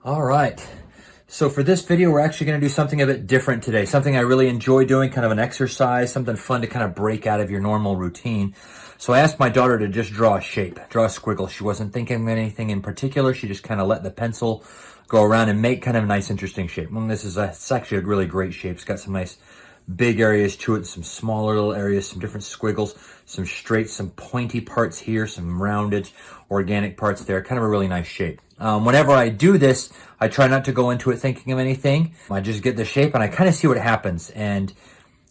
All right. So for this video, we're actually going to do something a bit different today. Something I really enjoy doing, kind of an exercise, something fun to kind of break out of your normal routine. So I asked my daughter to just draw a shape, draw a squiggle. She wasn't thinking of anything in particular. She just kind of let the pencil go around and make kind of a nice, interesting shape. And it's actually a really great shape. It's got some nice big areas to it, some smaller little areas, some different squiggles, some straight, some pointy parts here, some rounded, organic parts there. Kind of a really nice shape. Whenever I do this, I try not to go into it thinking of anything. I just get the shape and I kind of see what happens. And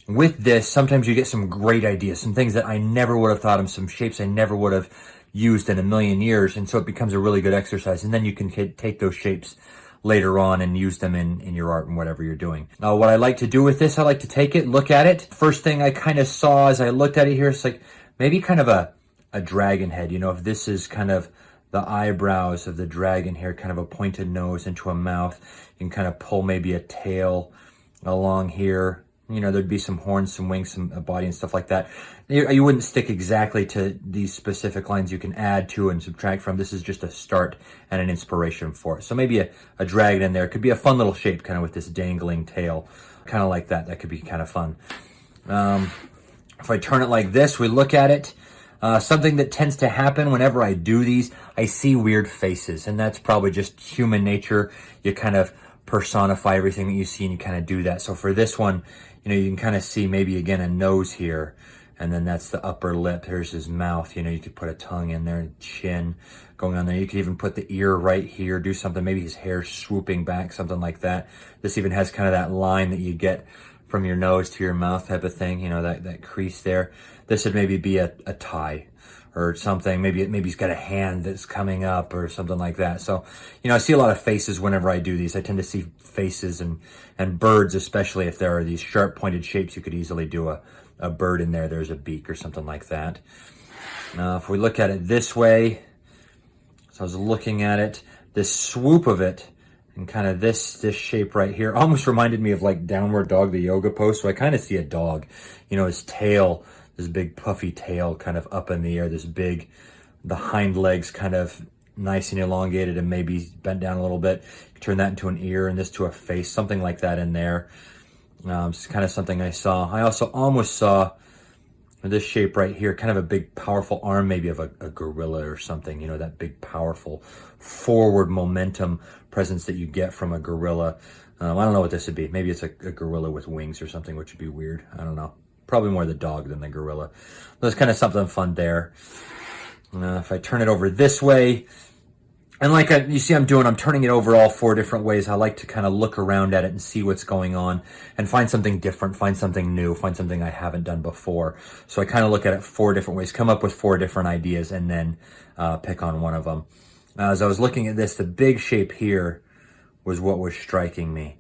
with this, sometimes you get some great ideas, some things that I never would have thought of, some shapes I never would have used in a million years. And so it becomes a really good exercise. And then you can take those shapes later on and use them in your art and whatever you're doing. What I like to do with this, I like to take it, look at it. First thing I kind of saw as I looked at it here, it's like maybe kind of a dragon head. You know, if this is kind of the eyebrows of the dragon here, kind of a pointed nose into a mouth, you can kind of pull maybe a tail along here. You know, there'd be some horns, some wings, some body and stuff like that. You wouldn't stick exactly to these specific lines. You can add to and subtract from. This is just a start and an inspiration for it. So maybe a dragon in there. It could be a fun little shape kind of with this dangling tail, kind of like that. That could be kind of fun. If I turn it like this, we look at it. Something that tends to happen whenever I do these, I see weird faces, and that's probably just human nature. You kind of personify everything that you see and you kind of do that. So for this one, you know, you can kind of see maybe again a nose here, and then that's the upper lip. Here's his mouth. You know, you could put a tongue in there, chin going on there. You could even put the ear right here, do something, maybe his hair swooping back, something like that. This even has kind of that line that you get from your nose to your mouth type of thing, you know, that crease there. This would maybe be a tie or something. Maybe he's got a hand that's coming up or something like that. So, you know, I see a lot of faces whenever I do these. I tend to see faces and birds, especially if there are these sharp pointed shapes. You could easily do a bird in there. There's a beak or something like that. If we look at it this way, so I was looking at it, this swoop of it, and kind of this shape right here almost reminded me of like downward dog, the yoga pose. So I kind of see a dog, you know, his tail, this big puffy tail kind of up in the air, the hind legs kind of nice and elongated and maybe bent down a little bit. Turn that into an ear and this to a face, something like that in there. It's kind of something I saw. I also almost saw this shape right here, kind of a big powerful arm, maybe of a gorilla or something, you know, that big powerful forward momentum presence that you get from a gorilla. I don't know what this would be. Maybe it's a gorilla with wings or something, which would be weird. I don't know. Probably more the dog than the gorilla. There's kind of something fun there. If I turn it over this way, and like you see I'm turning it over all four different ways. I like to kind of look around at it and see what's going on and find something different, find something new, find something I haven't done before. So I kind of look at it four different ways, come up with four different ideas, and then pick on one of them. As I was looking at this, the big shape here was what was striking me.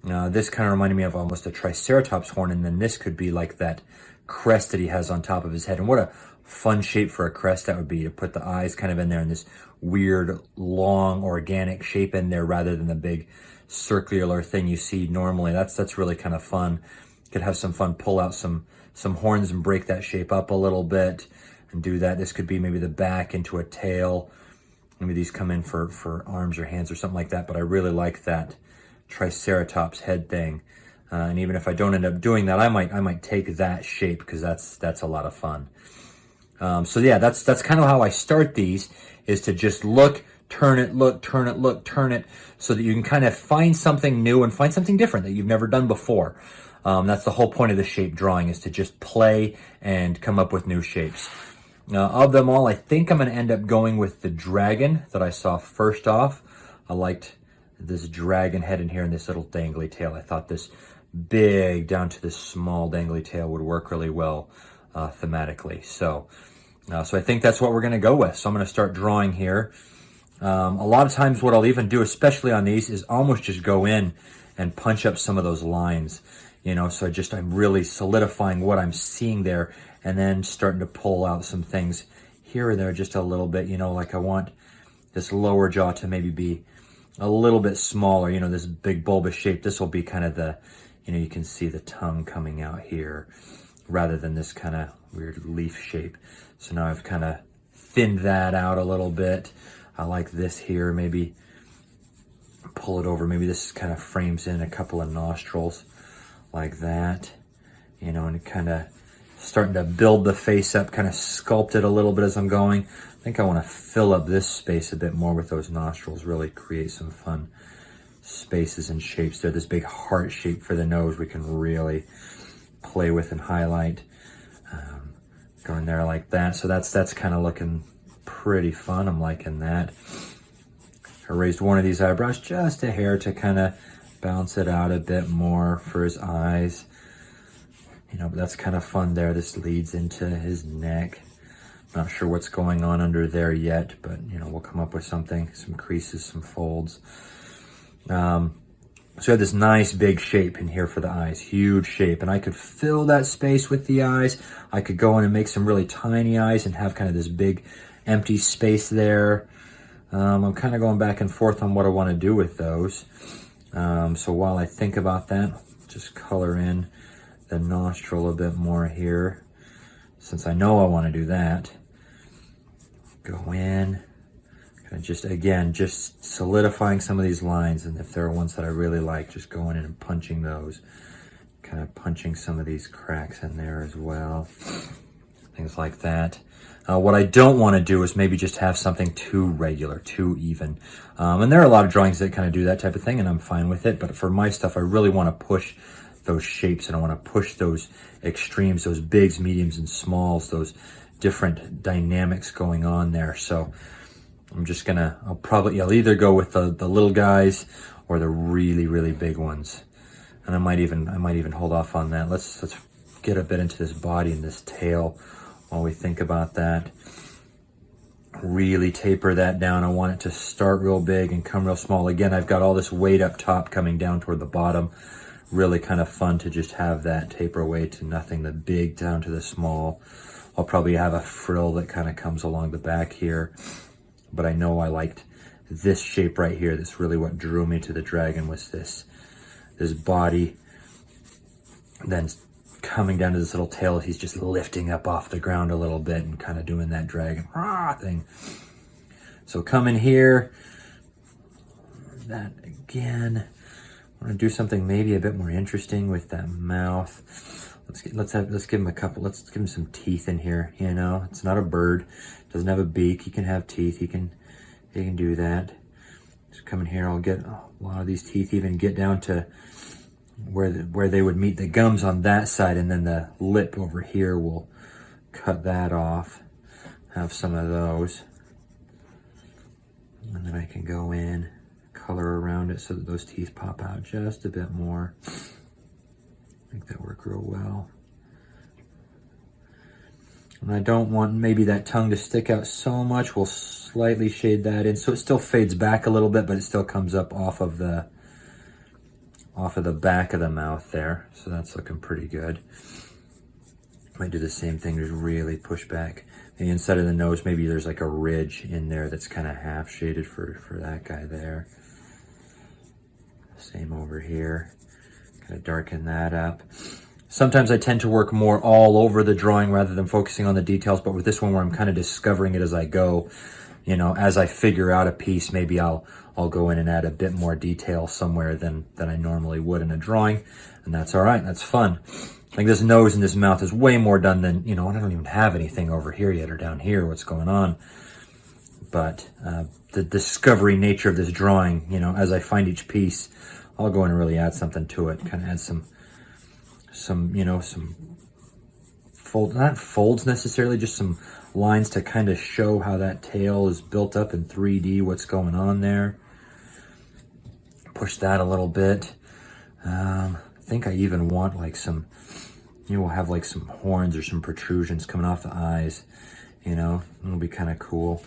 This kind of reminded me of almost a triceratops horn, and then this could be like that crest that he has on top of his head. And what a fun shape for a crest that would be, to put the eyes kind of in there and this weird, long, organic shape in there rather than the big circular thing you see normally. That's really kind of fun. Could have some fun, pull out some horns and break that shape up a little bit and do that. This could be maybe the back into a tail. Maybe these come in for arms or hands or something like that, but I really like that triceratops head thing. And even if I don't end up doing that, I might take that shape because that's a lot of fun. So yeah, that's kind of how I start these, is to just look, turn it, look, turn it, look, turn it, so that you can kind of find something new and find something different that you've never done before. That's the whole point of the shape drawing, is to just play and come up with new shapes. Of them all, I think I'm going to end up going with the dragon that I saw first off. I liked this dragon head in here and this little dangly tail. I thought this big down to this small dangly tail would work really well thematically. So I think that's what we're going to go with. So I'm going to start drawing here. A lot of times what I'll even do, especially on these, is almost just go in and punch up some of those lines. You know, so I'm really solidifying what I'm seeing there, and then starting to pull out some things here or there just a little bit. You know, like I want this lower jaw to maybe be a little bit smaller. You know, this big bulbous shape, this will be kind of you can see the tongue coming out here rather than this kind of weird leaf shape. So now I've kind of thinned that out a little bit. I like this here, maybe pull it over. Maybe this kind of frames in a couple of nostrils like that, you know, and kind of starting to build the face up, kind of sculpt it a little bit as I'm going. I think I want to fill up this space a bit more with those nostrils, really create some fun spaces and shapes there. This big heart shape for the nose we can really play with and highlight. Going there like that. So that's kind of looking pretty fun. I'm liking that. I raised one of these eyebrows just a hair to kind of balance it out a bit more for his eyes. You know, but that's kind of fun there. This leads into his neck. Not sure what's going on under there yet, but you know, we'll come up with something, some creases, some folds. So I have this nice big shape in here for the eyes, huge shape, and I could fill that space with the eyes. I could go in and make some really tiny eyes and have kind of this big empty space there. I'm kind of going back and forth on what I want to do with those. So while I think about that, just color in the nostril a bit more here, since I know I want to do that. Go in. Just again, just solidifying some of these lines, and if there are ones that I really like, just going in and punching those, kind of punching some of these cracks in there as well, things like that. What I don't want to do is maybe just have something too regular, too even. And there are a lot of drawings that kind of do that type of thing, and I'm fine with it. But for my stuff, I really want to push those shapes, and I want to push those extremes, those bigs, mediums, and smalls, those different dynamics going on there. So I'm just gonna, I'll either go with the little guys or the really, really big ones. And I might even hold off on that. Let's get a bit into this body and this tail while we think about that. Really taper that down. I want it to start real big and come real small. Again, I've got all this weight up top coming down toward the bottom. Really kind of fun to just have that taper away to nothing, the big down to the small. I'll probably have a frill that kind of comes along the back here. But I know I liked this shape right here. That's really what drew me to the dragon, was this body. Then coming down to this little tail, he's just lifting up off the ground a little bit and kind of doing that dragon thing. So come in here. That again. I want to do something maybe a bit more interesting with that mouth. Let's give him a couple. Let's give him some teeth in here. You know, it's not a bird. Doesn't have a beak. He can have teeth. He can do that. Just come in here. I'll get a lot of these teeth. Even get down to where they would meet the gums on that side, and then the lip over here. We'll cut that off. Have some of those, and then I can go in, color around it so that those teeth pop out just a bit more. Make that work real well. And I don't want maybe that tongue to stick out so much. We'll slightly shade that in so it still fades back a little bit, but it still comes up off of the back of the mouth there. So that's looking pretty good. Might do the same thing, just really push back the inside of the nose. Maybe there's like a ridge in there that's kind of half shaded for that guy there. Same over here. Kind of darken that up. Sometimes I tend to work more all over the drawing rather than focusing on the details, but with this one where I'm kind of discovering it as I go, you know, as I figure out a piece, maybe I'll go in and add a bit more detail somewhere than I normally would in a drawing, and that's all right. That's fun. Like this nose and this mouth is way more done than, you know, and I don't even have anything over here yet or down here, what's going on. But the discovery nature of this drawing, you know, as I find each piece, I'll go in and really add something to it, kind of add some you know, some not folds necessarily, just some lines to kind of show how that tail is built up in 3D, what's going on there. Push that a little bit. I think I even want like some, you know, we'll have like some horns or some protrusions coming off the eyes, you know, it'll be kind of cool.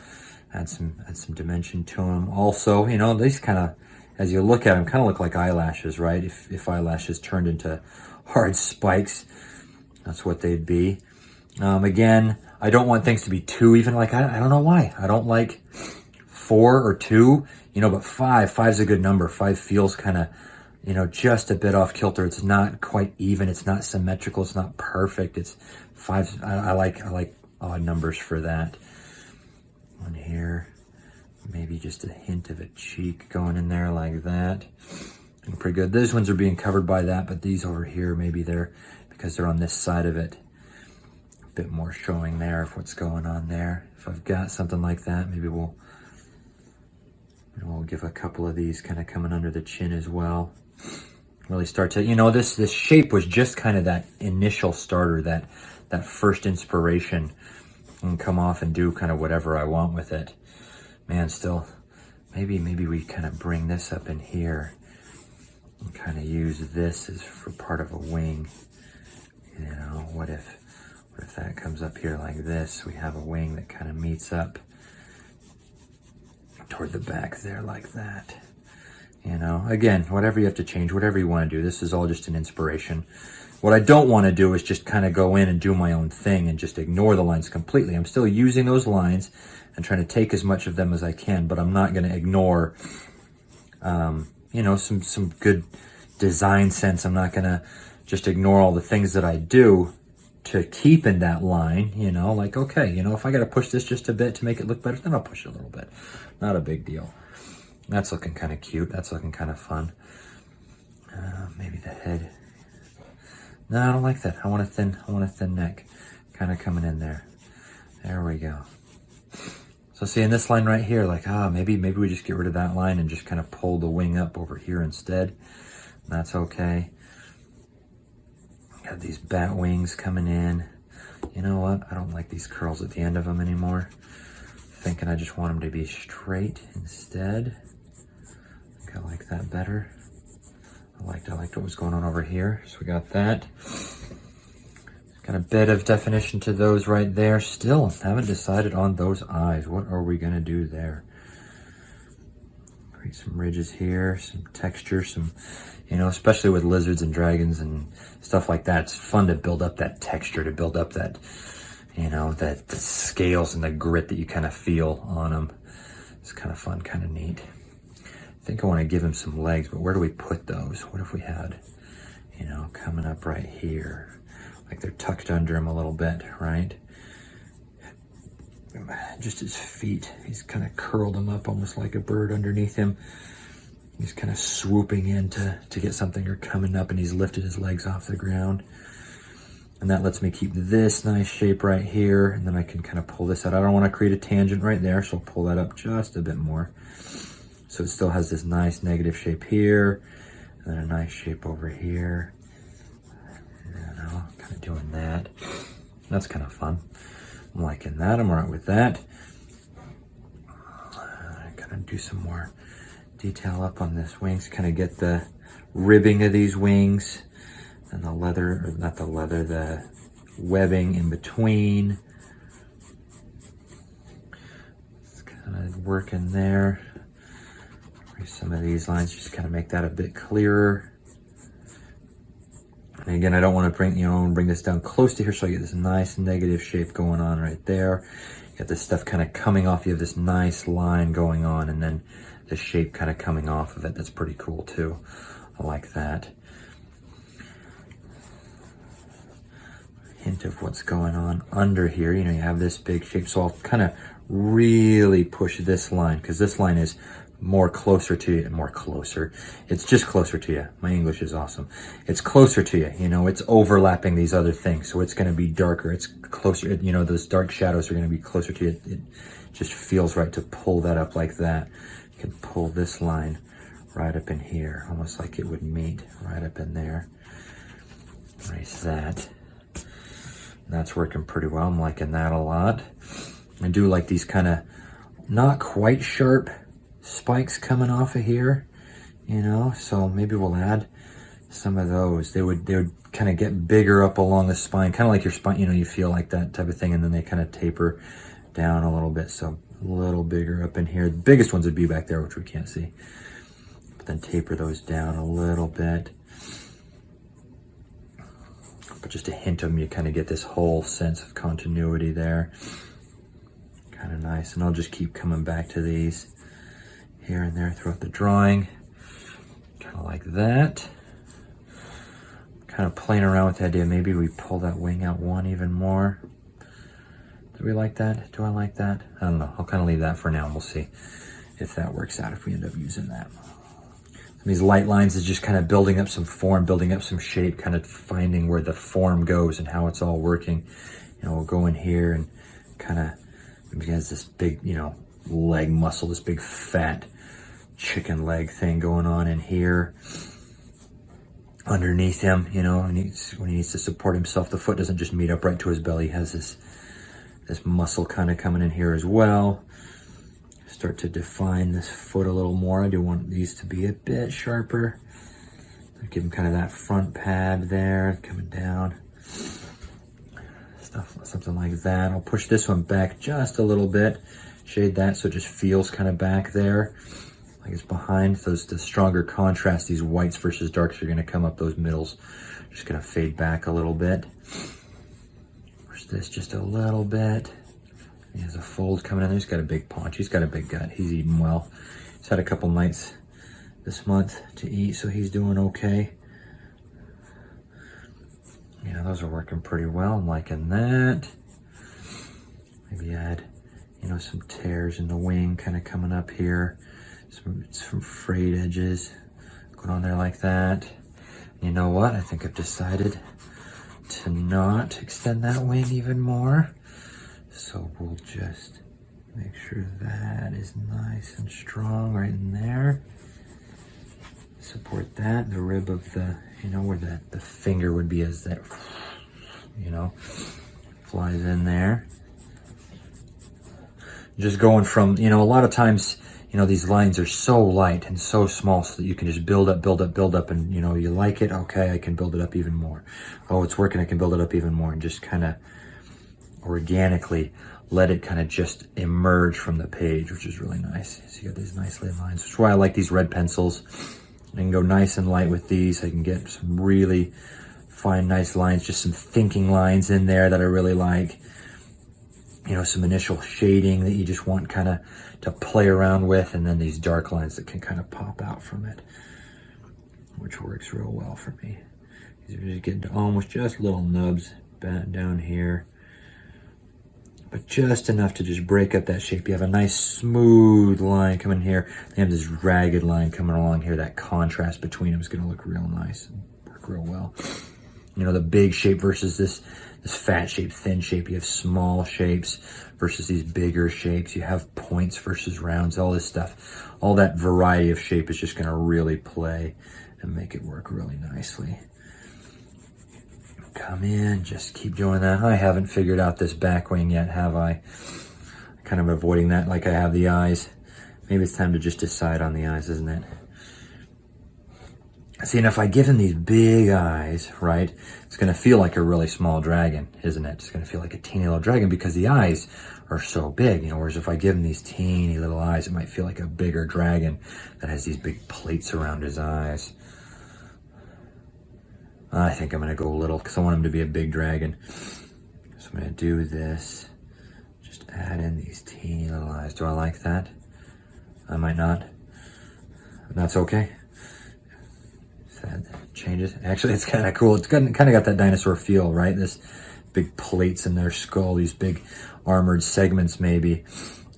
Add some dimension to them. Also, you know, these kind of, as you look at them, kind of look like eyelashes, right? If eyelashes turned into hard spikes, that's what they'd be. Again, I don't want things to be too even. Like, I don't know why. I don't like 4 or 2, you know, but 5's a good number. 5 feels kind of, you know, just a bit off kilter. It's not quite even. It's not symmetrical. It's not perfect. It's 5. I like odd numbers for that. One here, Maybe just a hint of a cheek going in there like that. And pretty good. Those ones are being covered by that, but these over here, maybe they're, because they're on this side of it, a bit more showing there of what's going on there. If I've got something like that, maybe we'll give a couple of these kind of coming under the chin as well. Really start to, you know, this shape was just kind of that initial starter, that first inspiration, and come off and do kind of whatever I want with it. Man, still, maybe we kind of bring this up in here and kind of use this as for part of a wing. You know, what if that comes up here like this? We have a wing that kind of meets up toward the back there like that. You know, again, whatever you have to change, whatever you want to do. This is all just an inspiration. What I don't want to do is just kind of go in and do my own thing and just ignore the lines completely. I'm still using those lines and trying to take as much of them as I can, but I'm not going to ignore, you know, some good design sense. I'm not going to just ignore all the things that I do to keep in that line, you know, like, okay, you know, if I got to push this just a bit to make it look better, then I'll push it a little bit. Not a big deal. That's looking kind of cute. That's looking kind of fun. Maybe the head. No, I don't like that. I want a thin neck kind of coming in there. There we go. So see in this line right here, like, maybe we just get rid of that line and just kind of pull the wing up over here instead. That's okay. Got these bat wings coming in. You know what? I don't like these curls at the end of them anymore. Thinking I just want them to be straight instead. I think I like that better. I liked what was going on over here. So we got that. Got a bit of definition to those right there. Still haven't decided on those eyes. What are we gonna do there? Create some ridges here, some texture, some, you know, especially with lizards and dragons and stuff like that. It's fun to build up that texture, to build up that, you know, the scales and the grit that you kind of feel on them. It's kind of fun, kind of neat. I think I want to give him some legs, but where do we put those? What if we had, you know, coming up right here? Like they're tucked under him a little bit, right? Just his feet. He's kind of curled them up almost like a bird underneath him. He's kind of swooping in to get something, or coming up, and he's lifted his legs off the ground. And that lets me keep this nice shape right here, and then I can kind of pull this out. I don't want to create a tangent right there, so I'll pull that up just a bit more. So it still has this nice negative shape here, and then a nice shape over here. You know, kind of doing that. That's kind of fun. I'm liking that. I'm all right with that. I'm gonna do some more detail up on this wings, kind of get the ribbing of these wings. And the leather, or not the leather, the webbing in between. It's kind of working there. Some of these lines, just kind of make that a bit clearer. And again, I don't want to bring this down close to here, so I get this nice negative shape going on right there. You got this stuff kind of coming off. You have this nice line going on, and then the shape kind of coming off of it. That's pretty cool too. I like that. Hint of what's going on under here. You know, you have this big shape, so I'll kind of really push this line, because this line is more closer to you, it's just closer to you. My English is awesome. It's closer to you, you know, it's overlapping these other things, so it's going to be darker, it's closer, you know, those dark shadows are going to be closer to you. It just feels right to pull that up like that. You can pull this line right up in here, almost like it would meet right up in there. Erase that. That's working pretty well. I'm liking that a lot. I do like these kind of not quite sharp spikes coming off of here, you know, so maybe we'll add some of those. They would kind of get bigger up along the spine, kind of like your spine, you know, you feel like that type of thing, and then they kind of taper down a little bit, so a little bigger up in here. The biggest ones would be back there, which we can't see, but then taper those down a little bit. But just a hint of them, you kind of get this whole sense of continuity there. Kind of nice. And I'll just keep coming back to these here and there throughout the drawing. Kind of like that. Kind of playing around with the idea, maybe we pull that wing out one even more. Do we like that? Do I like that? I don't know. I'll kind of leave that for now and we'll see if that works out, if we end up using that. These light lines is just kind of building up some form, building up some shape, kind of finding where the form goes and how it's all working. You know, we'll go in here and kind of, maybe he has this big, you know, leg muscle, this big fat chicken leg thing going on in here. Underneath him, you know, when he needs to support himself, the foot doesn't just meet up right to his belly. He has this muscle kind of coming in here as well. Start to define this foot a little more. I do want these to be a bit sharper. Give him kind of that front pad there, coming down. Something like that. I'll push this one back just a little bit. Shade that so it just feels kind of back there. Like it's behind. The stronger contrast, these whites versus darks are going to come up. Those middles just going to fade back a little bit. Push this just a little bit. He has a fold coming in there. He's got a big paunch. He's got a big gut. He's eating well. He's had a couple nights this month to eat, so he's doing okay. Yeah, those are working pretty well. I'm liking that. Maybe add, you know, some tears in the wing kind of coming up here. Some frayed edges going on there like that. And you know what? I think I've decided to not extend that wing even more. So we'll just make sure that is nice and strong right in there. Support that, the rib of the, you know, where the finger would be as that, you know, flies in there. Just going from, you know, a lot of times, you know, these lines are so light and so small so that you can just build up, and, you know, you like it, okay, I can build it up even more. Oh, it's working, I can build it up even more, and just kind of organically let it kind of just emerge from the page, which is really nice. So you got these nice lit lines, which is why I like these red pencils. I can go nice and light with these. I can get some really fine, nice lines, just some thinking lines in there that I really like. You know, some initial shading that you just want kind of to play around with, and then these dark lines that can kind of pop out from it, which works real well for me. These are just getting to almost just little nubs down here, but just enough to just break up that shape. You have a nice smooth line coming here. You have this ragged line coming along here. That contrast between them is going to look real nice and work real well. You know, the big shape versus this fat shape, thin shape. You have small shapes versus these bigger shapes. You have points versus rounds, all this stuff. All that variety of shape is just going to really play and make it work really nicely. Come in, just keep doing that. I haven't figured out this back wing yet, have I? Kind of avoiding that like I have the eyes. Maybe it's time to just decide on the eyes, isn't it? See, and if I give him these big eyes, right, it's going to feel like a really small dragon, isn't it? It's going to feel like a teeny little dragon because the eyes are so big, you know, whereas if I give him these teeny little eyes, it might feel like a bigger dragon that has these big plates around his eyes. I think I'm going to go little because I want him to be a big dragon. So I'm going to do this. Just add in these teeny little eyes. Do I like that? I might not. That's okay. That changes. Actually, it's kind of cool. It's kind of got that dinosaur feel, right? This big plates in their skull, these big armored segments maybe.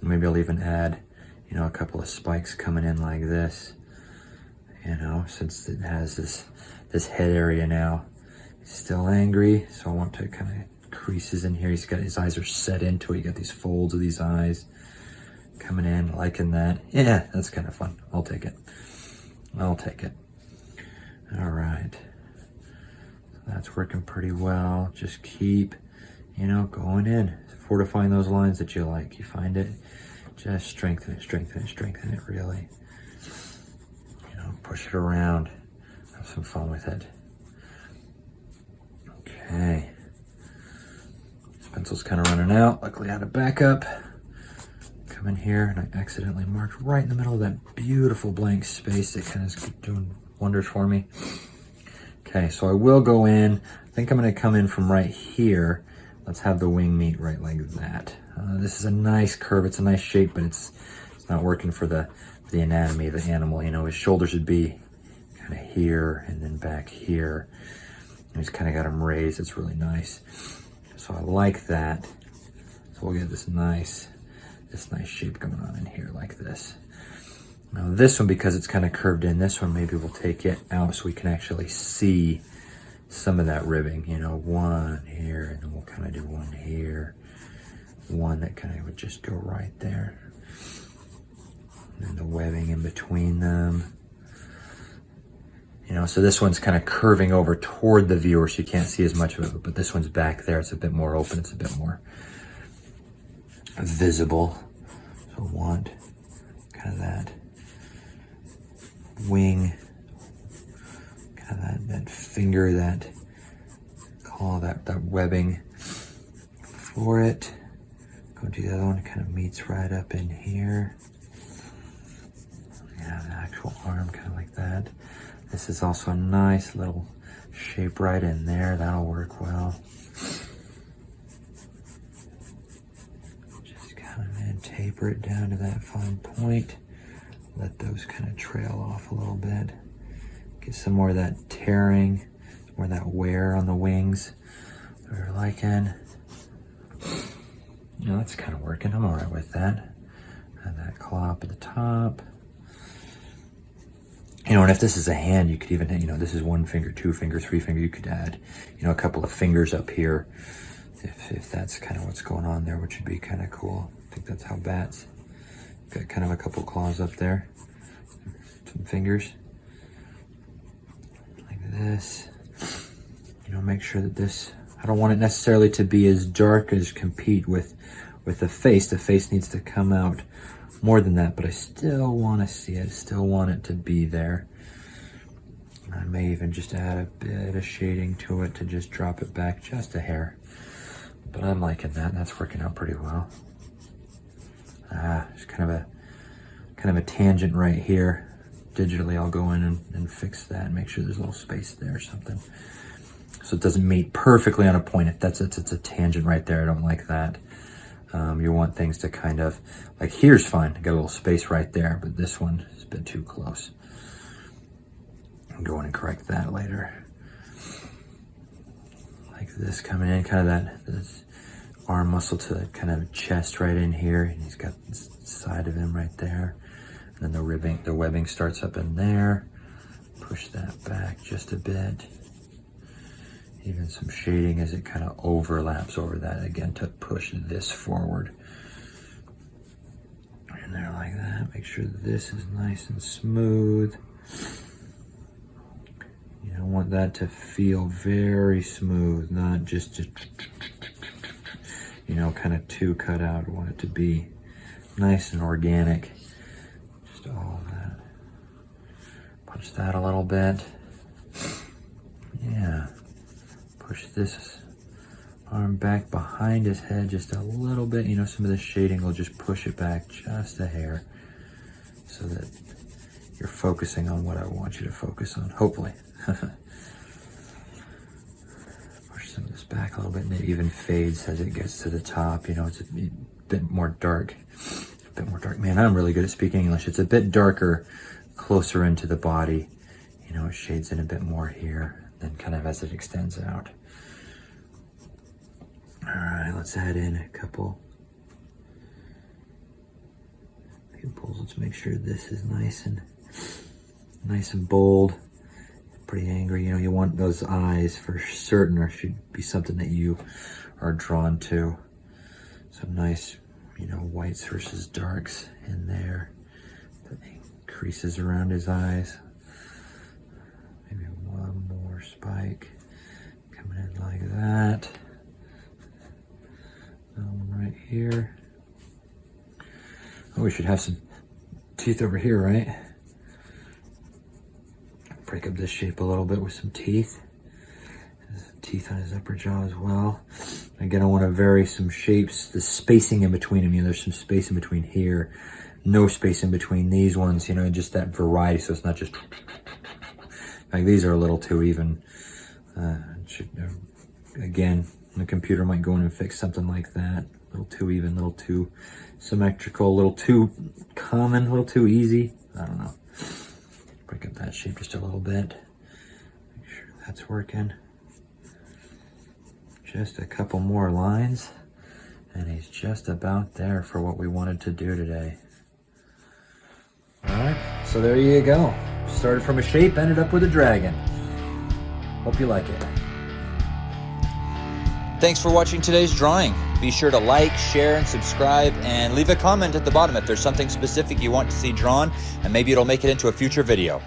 Maybe I'll even add, you know, a couple of spikes coming in like this. You know, since it has this head area now. He's still angry, so I want to kind of creases in here. He's got his eyes are set into it. You got these folds of these eyes coming in, liking that. Yeah, that's kind of fun. I'll take it. I'll take it. All right. So that's working pretty well. Just keep, you know, going in, fortifying those lines that you like. You find it, just strengthen it, strengthen it, strengthen it, really. You know, push it around. Have some fun with it. Okay. This pencil's kind of running out. Luckily I had a backup. Come in here, and I accidentally marked right in the middle of that beautiful blank space that kind of is doing wonders for me. Okay, so I will go in. I think I'm going to come in from right here. Let's have the wing meet right like that. This is a nice curve. It's a nice shape, but it's not working for the anatomy of the animal. You know, his shoulder should be kind of here and then back here. And he's kind of got him raised. It's really nice. So I like that. So we'll get this nice shape going on in here like this. Now this one, because it's kind of curved in, this one maybe we'll take it out so we can actually see some of that ribbing, you know, one here, and then we'll kind of do one here, one that kind of would just go right there. And then the webbing in between them. You know, so this one's kind of curving over toward the viewer, so you can't see as much of it, but this one's back there. It's a bit more open. It's a bit more visible. So we want kind of that wing, kind of that finger, that claw, that webbing for it. Go to the other one, it kind of meets right up in here. Yeah, the actual arm kind of like that. This is also a nice little shape right in there. That'll work well. Just kind of taper it down to that fine point. Let those kind of trail off a little bit. Get some more of that tearing, more of that wear on the wings that we're liking. You know, that's kind of working. I'm all right with that. And that claw up at the top. You know, and if this is a hand, you could even, you know, this is 1 finger, 2 finger, 3 finger. You could add, you know, a couple of fingers up here if that's kind of what's going on there, which would be kind of cool. I think that's how bats got kind of a couple claws up there. Some fingers. Like this. You know, make sure that this, I don't want it necessarily to be as dark as compete with the face. The face needs to come out more than that, but I still want to see it, still want it to be there. I may even just add a bit of shading to it to just drop it back just a hair. But I'm liking that, and that's working out pretty well. There's kind of a tangent right here. Digitally, I'll go in and fix that and make sure there's a little space there or something. So it doesn't meet perfectly on a point. If it's a tangent right there, I don't like that. You want things to kind of, like here's fine, I got a little space right there, but this one has been too close. I'm going to correct that later. Like this coming in, kind of this arm muscle to the kind of chest right in here, and he's got the side of him right there. And then the webbing starts up in there. Push that back just a bit. Even some shading as it kind of overlaps over that again to push this forward. In there like that. Make sure this is nice and smooth. You don't want that to feel very smooth, not just you know, kind of too cut out. I want it to be nice and organic. Just all of that. Punch that a little bit. Yeah. Push this arm back behind his head just a little bit. You know, some of the shading will just push it back just a hair so that you're focusing on what I want you to focus on, hopefully. Push some of this back a little bit, and it even fades as it gets to the top. You know, it's a bit more dark. A bit more dark. Man, I'm really good at speaking English. It's a bit darker closer into the body. You know, it shades in a bit more here, then kind of as it extends out. All right, let's add in a couple pupils. Let's make sure this is nice and bold, pretty angry. You know, you want those eyes for certain, or should be something that you are drawn to. Some nice, you know, whites versus darks in there. The creases around his eyes. Maybe one more spike coming in like that. One right here. Oh, we should have some teeth over here, right? Break up this shape a little bit with some teeth. Teeth on his upper jaw as well. Again, I want to vary some shapes, the spacing in between them. You know, there's some space in between here, no space in between these ones, you know, just that variety, so it's not just like these are a little too even. Again, the computer might go in and fix something like that. A little too even, a little too symmetrical, a little too common, a little too easy. I don't know. Break up that shape just a little bit. Make sure that's working. Just a couple more lines, And he's just about there for what we wanted to do today. All right, so there you go. Started from a shape, ended up with a dragon. Hope you like it. Thanks for watching today's drawing. Be sure to like, share, and subscribe, and leave a comment at the bottom if there's something specific you want to see drawn, and maybe it'll make it into a future video.